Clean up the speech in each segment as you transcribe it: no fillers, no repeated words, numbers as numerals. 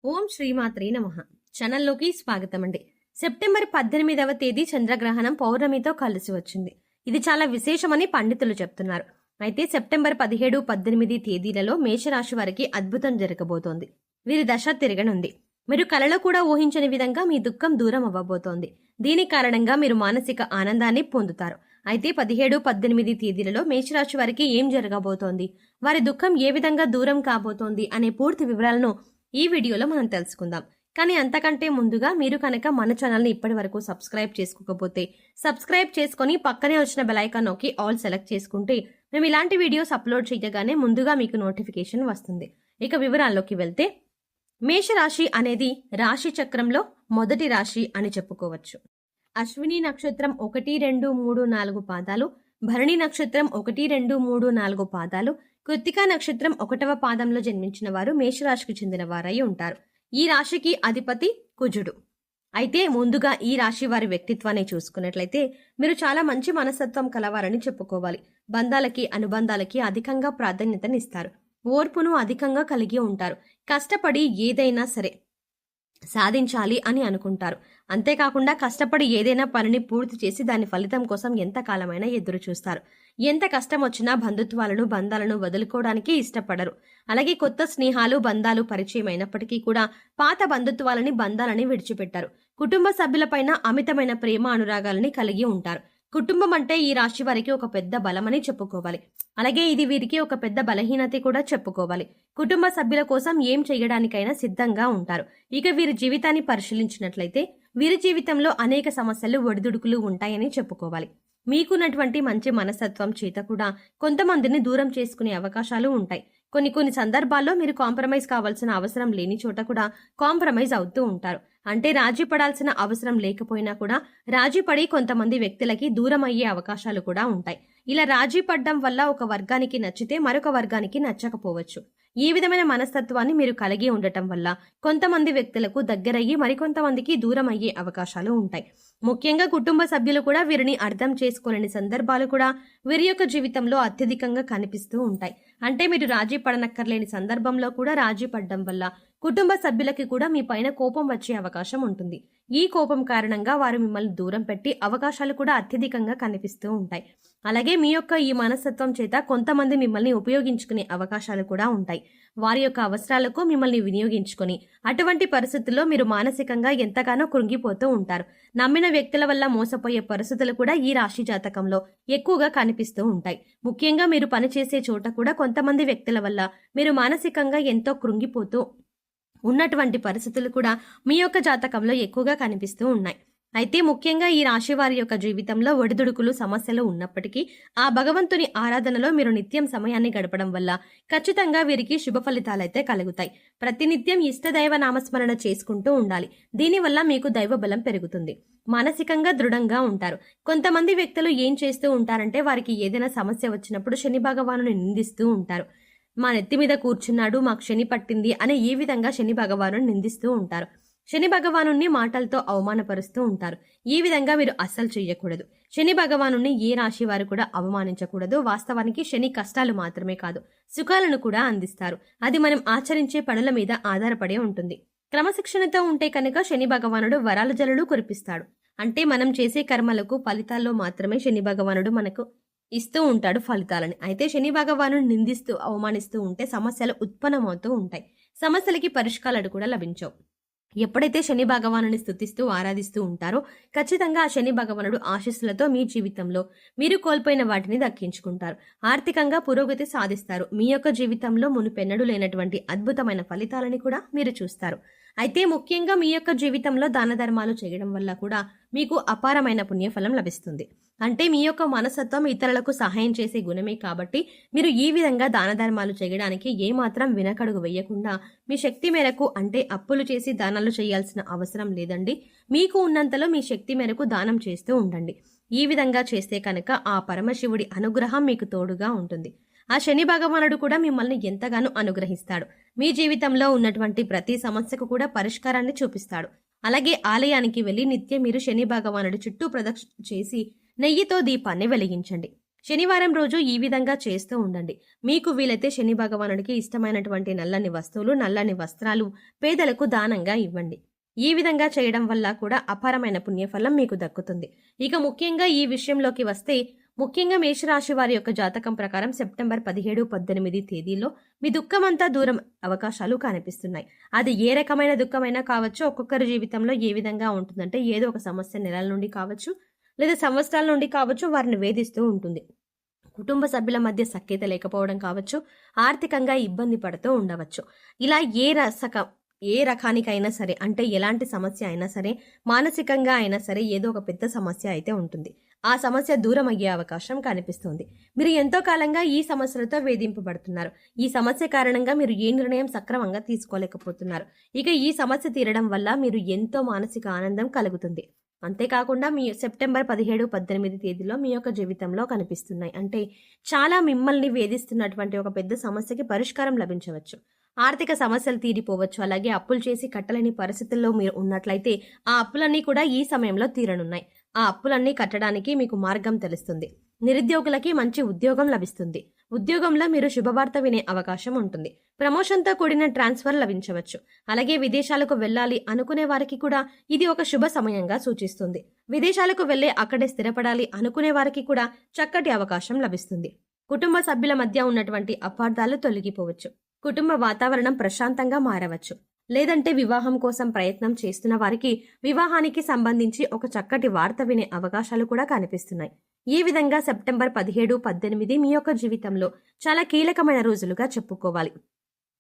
ఓం శ్రీమాత్రే నమః. ఛానల్లోకి స్వాగతం అండి. సెప్టెంబర్ 18వ తేదీ చంద్రగ్రహణం పౌర్ణమితో కలిసి వచ్చింది. ఇది చాలా విశేషమని పండితులు చెప్తున్నారు. అయితే సెప్టెంబర్ 17, 18 తేదీలలో మేషరాశి వారికి అద్భుతం జరగబోతోంది. వీరి దశ తిరగనుంది. మీరు కలలో కూడా ఊహించని విధంగా మీ దుఃఖం దూరం అవ్వబోతోంది. దీని కారణంగా మీరు మానసిక ఆనందాన్ని పొందుతారు. అయితే 17, 18 తేదీలలో మేషరాశి వారికి ఏం జరగబోతోంది, వారి దుఃఖం ఏ విధంగా దూరం కాబోతోంది అనే పూర్తి వివరాలను ఈ వీడియోలో మనం తెలుసుకుందాం. కానీ అంతకంటే ముందుగా మీరు కనుక మన ఛానల్ని ఇప్పటి వరకు సబ్స్క్రైబ్ చేసుకోకపోతే సబ్స్క్రైబ్ చేసుకుని పక్కనే వచ్చిన బెల్ ఐకాన్ నొక్కి ఆల్ సెలెక్ట్ చేసుకుంటే మేము ఇలాంటి వీడియోస్ అప్లోడ్ చేయగానే ముందుగా మీకు నోటిఫికేషన్ వస్తుంది. ఇక వివరాల్లోకి వెళ్తే, మేషరాశి అనేది రాశి చక్రంలో మొదటి రాశి అని చెప్పుకోవచ్చు. అశ్విని నక్షత్రం 1, 2, 3, 4 పాదాలు, భరణి నక్షత్రం 1, 2, 3, 4 పాదాలు, కృత్తికా నక్షత్రం 1వ పాదంలో జన్మించిన వారు మేషరాశికి చెందిన వారై ఉంటారు. ఈ రాశికి అధిపతి కుజుడు. అయితే ముందుగా ఈ రాశి వారి వ్యక్తిత్వాన్ని చూసుకున్నట్లయితే మీరు చాలా మంచి మనస్తత్వం కలవారని చెప్పుకోవాలి. బంధాలకి అనుబంధాలకి అధికంగా ప్రాధాన్యతనిస్తారు. ఓర్పును అధికంగా కలిగి ఉంటారు. కష్టపడి ఏదైనా సరే సాధించాలి అని అనుకుంటారు. అంతేకాకుండా కష్టపడి ఏదైనా పనిని పూర్తి చేసి దాని ఫలితం కోసం ఎంత కాలమైనా ఎదురు చూస్తారు. ఎంత కష్టం వచ్చినా బంధాలను వదులుకోవడానికి ఇష్టపడరు. అలాగే కొత్త స్నేహాలు బంధాలు పరిచయం అయినప్పటికీ కూడా పాత బంధాలని విడిచిపెట్టారు. కుటుంబ సభ్యులపైన అమితమైన ప్రేమ అనురాగాలని కలిగి ఉంటారు. కుటుంబం అంటే ఈ రాశి వారికి ఒక పెద్ద బలమని చెప్పుకోవాలి. అలాగే ఇది వీరికి ఒక పెద్ద బలహీనత కూడా చెప్పుకోవాలి. కుటుంబ సభ్యుల కోసం ఏం చేయడానికైనా సిద్ధంగా ఉంటారు. ఇక వీరి జీవితాన్ని పరిశీలించినట్లయితే వీరి జీవితంలో అనేక సమస్యలు ఒడిదుడుకులు ఉంటాయని చెప్పుకోవాలి. మీకున్నటువంటి మంచి మనస్తత్వం చేత కూడా కొంతమందిని దూరం చేసుకునే అవకాశాలు ఉంటాయి. కొన్ని సందర్భాల్లో మీరు కాంప్రమైజ్ కావాల్సిన అవసరం లేని చోట కూడా కాంప్రమైజ్ అవుతూ ఉంటారు. అంటే రాజీ పడాల్సిన అవసరం లేకపోయినా కూడా రాజీ పడి కొంతమంది వ్యక్తులకి దూరం అయ్యే అవకాశాలు కూడా ఉంటాయి. ఇలా రాజీ పడ్డం వల్ల ఒక వర్గానికి నచ్చితే మరొక వర్గానికి నచ్చకపోవచ్చు. ఈ విధమైన మనస్తత్వాన్ని మీరు కలిగి ఉండటం వల్ల కొంతమంది వ్యక్తులకు దగ్గరయ్యి మరికొంతమందికి దూరం అయ్యే అవకాశాలు ఉంటాయి. ముఖ్యంగా కుటుంబ సభ్యులు కూడా వీరిని అర్థం చేసుకోలేని సందర్భాలు కూడా వీరి యొక్క జీవితంలో అత్యధికంగా కనిపిస్తూ ఉంటాయి. అంటే మీరు రాజీ పడనక్కర్లేని సందర్భంలో కూడా రాజీ పడడం వల్ల కుటుంబ సభ్యులకి కూడా మీ పైన కోపం వచ్చే అవకాశం ఉంటుంది. ఈ కోపం కారణంగా వారు మిమ్మల్ని దూరం పెట్టి అవకాశాలు కూడా అత్యధికంగా కనిపిస్తూ ఉంటాయి. అలాగే మీ యొక్క ఈ మనస్తత్వం చేత కొంతమంది మిమ్మల్ని ఉపయోగించుకునే అవకాశాలు కూడా ఉంటాయి. వారి యొక్క అవసరాలకు మిమ్మల్ని వినియోగించుకొని అటువంటి పరిస్థితుల్లో మీరు మానసికంగా ఎంతగానో కృంగిపోతూ ఉంటారు. నమ్మిన వ్యక్తుల వల్ల మోసపోయే పరిస్థితులు కూడా ఈ రాశి జాతకంలో ఎక్కువగా కనిపిస్తూ ఉంటాయి. ముఖ్యంగా మీరు పనిచేసే చోట కూడా కొంతమంది వ్యక్తుల వల్ల మీరు మానసికంగా ఎంతో కృంగిపోతూ ఉన్నటువంటి పరిస్థితులు కూడా మీ యొక్క జాతకంలో ఎక్కువగా కనిపిస్తూ ఉన్నాయి. అయితే ముఖ్యంగా ఈ రాశి వారి యొక్క జీవితంలో ఒడిదుడుకులు సమస్యలు ఉన్నప్పటికీ ఆ భగవంతుని ఆరాధనలో మీరు నిత్యం సమయాన్ని గడపడం వల్ల ఖచ్చితంగా వీరికి శుభ ఫలితాలైతే కలుగుతాయి. ప్రతినిత్యం ఇష్టదైవ నామస్మరణ చేసుకుంటూ ఉండాలి. దీనివల్ల మీకు దైవ బలం పెరుగుతుంది. మానసికంగా దృఢంగా ఉంటారు. కొంతమంది వ్యక్తులు ఏం చేస్తూ ఉంటారంటే వారికి ఏదైనా సమస్య వచ్చినప్పుడు శని భగవానుని నిందిస్తూ ఉంటారు. మా నెత్తి మీద కూర్చున్నాడు, మాకు శని పట్టింది అనే ఈ విధంగా శని భగవాను నిందిస్తూ ఉంటారు. శని భగవాను మాటలతో అవమానపరుస్తూ ఉంటారు. ఈ విధంగా మీరు అస్సలు చెయ్యకూడదు. శని భగవాను ఏ రాశి వారు కూడా అవమానించకూడదు. వాస్తవానికి శని కష్టాలు మాత్రమే కాదు, సుఖాలను కూడా అందిస్తారు. అది మనం ఆచరించే పనుల మీద ఆధారపడి ఉంటుంది. క్రమశిక్షణతో ఉంటే కనుక శని భగవానుడు వరాల జల్లులు కురిపిస్తాడు. అంటే మనం చేసే కర్మలకు ఫలితాల్లో మాత్రమే శని భగవానుడు మనకు ఇస్తూ ఉంటాడు ఫలితాలని. అయితే శని భగవాను నిందిస్తూ అవమానిస్తూ ఉంటే సమస్యలు ఉత్పన్నమవుతూ ఉంటాయి. సమస్యలకి పరిష్కారాలు కూడా లభించవు. ఎప్పుడైతే శని భగవానుని స్తుతిస్తూ ఆరాధిస్తూ ఉంటారో ఖచ్చితంగా ఆ శని భగవానుడు ఆశీస్సులతో మీ జీవితంలో మీరు కోల్పోయిన వాటిని దక్కించుకుంటారు. ఆర్థికంగా పురోగతి సాధిస్తారు. మీ యొక్క జీవితంలో మునుపెన్నడూ లేనటువంటి అద్భుతమైన ఫలితాలని కూడా మీరు చూస్తారు. అయితే ముఖ్యంగా మీ యొక్క జీవితంలో దాన ధర్మాలు చేయడం వల్ల కూడా మీకు అపారమైన పుణ్యఫలం లభిస్తుంది. అంటే మీ యొక్క మనస్తత్వం ఇతరులకు సహాయం చేసే గుణమే కాబట్టి మీరు ఈ విధంగా దాన ధర్మాలు చేయడానికి ఏమాత్రం వెనకడుగు వేయకుండా మీ శక్తి మేరకు, అంటే అప్పులు చేసి దానాలు చేయాల్సిన అవసరం లేదండి. మీకు ఉన్నంతలో మీ శక్తి మేరకు దానం చేస్తూ ఉండండి. ఈ విధంగా చేస్తే కనుక ఆ పరమశివుడి అనుగ్రహం మీకు తోడుగా ఉంటుంది. ఆ శని భగవానుడు కూడా మిమ్మల్ని ఎంతగానో అనుగ్రహిస్తాడు. మీ జీవితంలో ఉన్నటువంటి ప్రతి సమస్యకు కూడా పరిష్కారాన్ని చూపిస్తాడు. అలాగే ఆలయానికి వెళ్లి నిత్యం మీరు శని భగవానుడి చుట్టూ ప్రదక్షిణ చేసి నెయ్యితో దీపాన్ని వెలిగించండి. శనివారం రోజు ఈ విధంగా చేస్తూ ఉండండి. మీకు వీలైతే శని భగవానుడికి ఇష్టమైనటువంటి నల్లని వస్తువులు, నల్లని వస్త్రాలు పేదలకు దానంగా ఇవ్వండి. ఈ విధంగా చేయడం వల్ల కూడా అపారమైన పుణ్యఫలం మీకు దక్కుతుంది. ఇక ముఖ్యంగా ఈ విషయంలోకి వస్తే, ముఖ్యంగా మేషరాశి వారి యొక్క జాతకం ప్రకారం సెప్టెంబర్ 17, 18 తేదీల్లో మీ దుఃఖమంతా దూరం అవకాశాలు కనిపిస్తున్నాయి. అది ఏ రకమైన దుఃఖమైనా కావచ్చు. ఒక్కొక్కరి జీవితంలో ఏ విధంగా ఉంటుందంటే, ఏదో ఒక సమస్య నెలల నుండి కావచ్చు, లేదా సంవత్సరాల నుండి కావచ్చు, వారిని వేధిస్తూ ఉంటుంది. కుటుంబ సభ్యుల మధ్య సఖ్యత లేకపోవడం కావచ్చు, ఆర్థికంగా ఇబ్బంది పడుతూ ఉండవచ్చు. ఇలా ఏ రకానికైనా సరే, అంటే ఎలాంటి సమస్య అయినా సరే, మానసికంగా అయినా సరే ఏదో ఒక పెద్ద సమస్య అయితే ఉంటుంది. ఆ సమస్య దూరం అయ్యే అవకాశం కనిపిస్తుంది. మీరు ఎంతో కాలంగా ఈ సమస్యలతో వేధింపబడుతున్నారు. ఈ సమస్య కారణంగా మీరు ఏ నిర్ణయం సక్రమంగా తీసుకోలేకపోతున్నారు. ఇక ఈ సమస్య తీరడం వల్ల మీరు ఎంతో మానసిక ఆనందం కలుగుతుంది. అంతేకాకుండా మీ సెప్టెంబర్ 17, 18 తేదీలో మీ యొక్క జీవితంలో కనిపిస్తున్నాయి. అంటే చాలా మిమ్మల్ని వేధిస్తున్నటువంటి ఒక పెద్ద సమస్యకి పరిష్కారం లభించవచ్చు. ఆర్థిక సమస్యలు తీరిపోవచ్చు. అలాగే అప్పులు చేసి కట్టలేని పరిస్థితుల్లో మీరు ఉన్నట్లయితే ఆ అప్పులన్నీ కూడా ఈ సమయంలో తీరనున్నాయి. ఆ అప్పులన్నీ కట్టడానికి మీకు మార్గం తెలుస్తుంది. నిరుద్యోగులకి మంచి ఉద్యోగం లభిస్తుంది. ఉద్యోగంలో మీరు శుభవార్త వినే అవకాశం ఉంటుంది. ప్రమోషన్తో కూడిన ట్రాన్స్ఫర్ లభించవచ్చు. అలాగే విదేశాలకు వెళ్ళాలి అనుకునే వారికి కూడా ఇది ఒక శుభ సమయంగా సూచిస్తుంది. విదేశాలకు వెళ్లి అక్కడే స్థిరపడాలి అనుకునే వారికి కూడా చక్కటి అవకాశం లభిస్తుంది. కుటుంబ సభ్యుల మధ్య ఉన్నటువంటి అపార్థాలు తొలగిపోవచ్చు. కుటుంబ వాతావరణం ప్రశాంతంగా మారవచ్చు. లేదంటే వివాహం కోసం ప్రయత్నం చేస్తున్న వారికి వివాహానికి సంబంధించి ఒక చక్కటి వార్త వినే అవకాశాలు కూడా కనిపిస్తున్నాయి. ఈ విధంగా సెప్టెంబర్ 17, 18 మీ యొక్క జీవితంలో చాలా కీలకమైన రోజులుగా చెప్పుకోవాలి.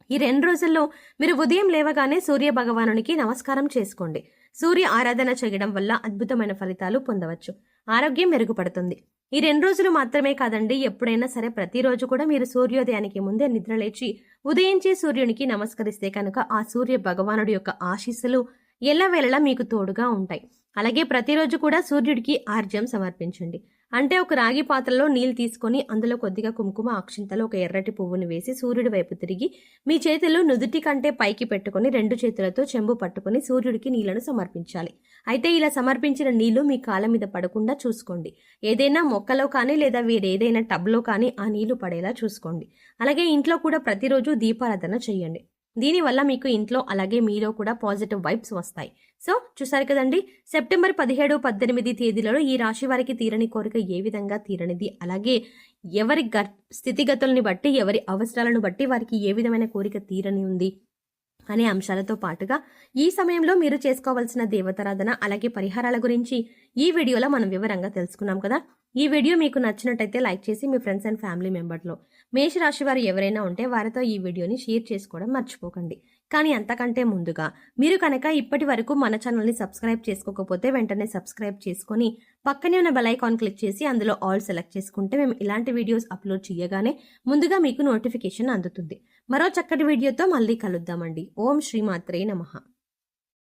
ఈ 2 రోజుల్లో మీరు ఉదయం లేవగానే సూర్య భగవానునికి నమస్కారం చేసుకోండి. సూర్య ఆరాధన చేయడం వల్ల అద్భుతమైన ఫలితాలు పొందవచ్చు. ఆరోగ్యం మెరుగుపడుతుంది. ఈ 2 రోజులు మాత్రమే కాదండి, ఎప్పుడైనా సరే ప్రతిరోజు కూడా మీరు సూర్యోదయానికి ముందే నిద్రలేచి ఉదయించే సూర్యునికి నమస్కరిస్తే కనుక ఆ సూర్య భగవానుడి యొక్క ఆశీస్సులు ఎల్లవేళలా మీకు తోడుగా ఉంటాయి. అలాగే ప్రతిరోజు కూడా సూర్యుడికి ఆర్జ్యం సమర్పించండి. అంటే ఒక రాగి పాత్రలో నీళ్లు తీసుకొని అందులో కొద్దిగా కుంకుమ, అక్షింతలు, ఒక ఎర్రటి పువ్వుని వేసి సూర్యుడి వైపు తిరిగి మీ చేతులు నుదుటి కంటే పైకి పెట్టుకుని 2 చేతులతో చెంబు పట్టుకుని సూర్యుడికి నీళ్లను సమర్పించాలి. అయితే ఇలా సమర్పించిన నీళ్లు మీ కాళ్ళ మీద పడకుండా చూసుకోండి. ఏదైనా మొక్కలో కానీ లేదా వేరేదైనా టబ్లో కానీ ఆ నీళ్లు పడేలా చూసుకోండి. అలాగే ఇంట్లో కూడా ప్రతిరోజు దీపారాధన చేయండి. దీనివల్ల మీకు ఇంట్లో అలాగే మీలో కూడా పాజిటివ్ వైబ్స్ వస్తాయి. సో చూసారు కదండి, సెప్టెంబర్ 17, 18 తేదీలలో ఈ రాశి వారికి తీరని కోరిక ఏ విధంగా తీరనిది, అలాగే ఎవరి స్థితిగతుల్ని బట్టి, ఎవరి అవసరాలను బట్టి వారికి ఏ విధమైన కోరిక తీరని ఉంది అనే అంశాలతో పాటుగా ఈ సమయంలో మీరు చేసుకోవాల్సిన దేవతారాధన అలాగే పరిహారాల గురించి ఈ వీడియోలో మనం వివరంగా తెలుసుకున్నాం కదా. ఈ వీడియో మీకు నచ్చినట్టయితే లైక్ చేసి మీ ఫ్రెండ్స్ అండ్ ఫ్యామిలీ మెంబర్లో మేషరాశి వారు ఎవరైనా ఉంటే వారితో ఈ వీడియోని షేర్ చేసుకోవడం మర్చిపోకండి. కానీ అంతకంటే ముందుగా మీరు కనుక ఇప్పటి వరకు మన ఛానల్ని సబ్స్క్రైబ్ చేసుకోకపోతే వెంటనే సబ్స్క్రైబ్ చేసుకొని పక్కనే ఉన్న బెల్ ఐకాన్ క్లిక్ చేసి అందులో ఆల్ సెలెక్ట్ చేసుకుంటే మేము ఇలాంటి వీడియోస్ అప్లోడ్ చేయగానే ముందుగా మీకు నోటిఫికేషన్ అందుతుంది. మరో చక్కటి వీడియోతో మళ్ళీ కలుద్దామండి. ఓం శ్రీమాత్రే నమః.